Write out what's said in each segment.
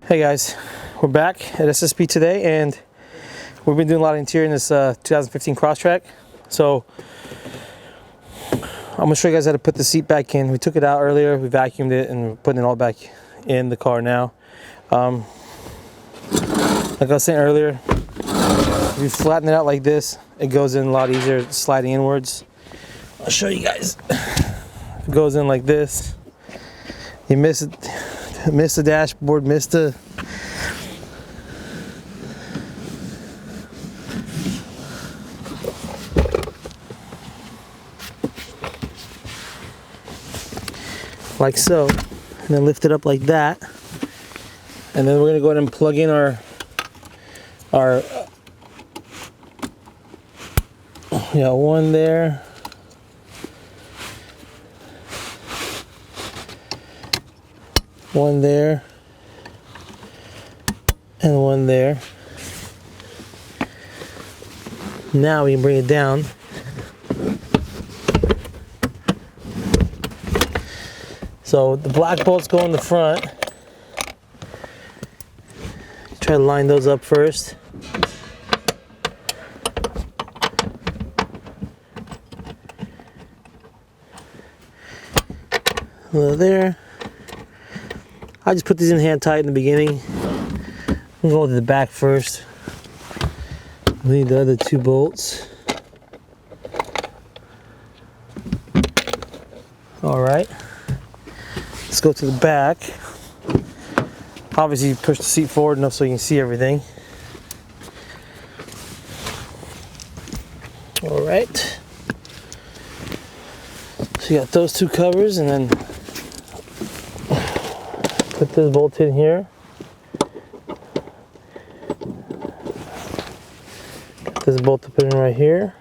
Hey guys, we're back at SSP today, and we've been doing a lot of interior in this 2015 Crosstrek. So I'm gonna show you guys how to put the seat back in. We took it out earlier, we vacuumed it, and we're putting it all back in the car now. Like I was saying earlier, if you flatten it out like this, it goes in a lot easier sliding inwards. I'll show you guys. It goes in like this. You miss the dashboard, miss the like so, and then lift it up like that, and then we're gonna go ahead and plug in our one there, one there, and one there. Now we can bring it down. So the black bolts go in the front. Try to line those up first. A little there. I just put these in hand tight in the beginning. I'm going to the back first. Leave the other two bolts. All right. Let's go to the back. Obviously, you push the seat forward enough so you can see everything. All right. So you got those two covers, and then put this bolt in here. Got this bolt to put in right here.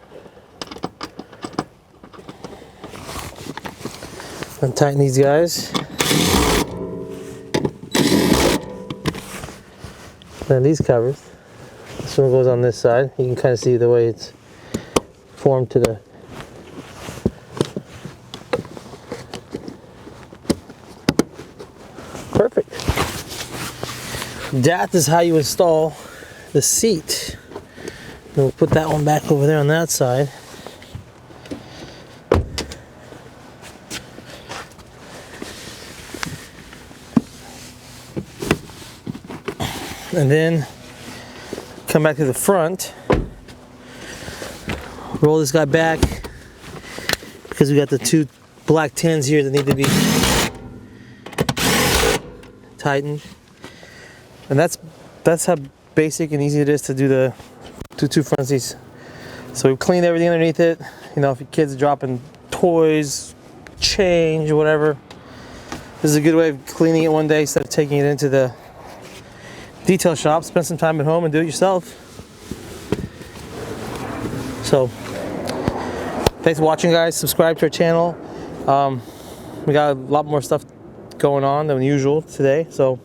Untighten these guys. Then these covers. This one goes on this side. You can kind of see the way it's formed to the perfect. That is how you install the seat. And we'll put that one back over there on that side. And then come back to the front, roll this guy back, because we got the two black tins here that need to be tightened. And that's how basic and easy it is to do the two front seats. So we've cleaned everything underneath it. You know, if your kids are dropping toys, change, whatever, this is a good way of cleaning it one day instead of taking it into the detail shop. Spend some time at home and do it yourself. So thanks for watching, guys. Subscribe to our channel. We got a lot more stuff going on than usual today, so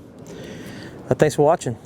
thanks for watching.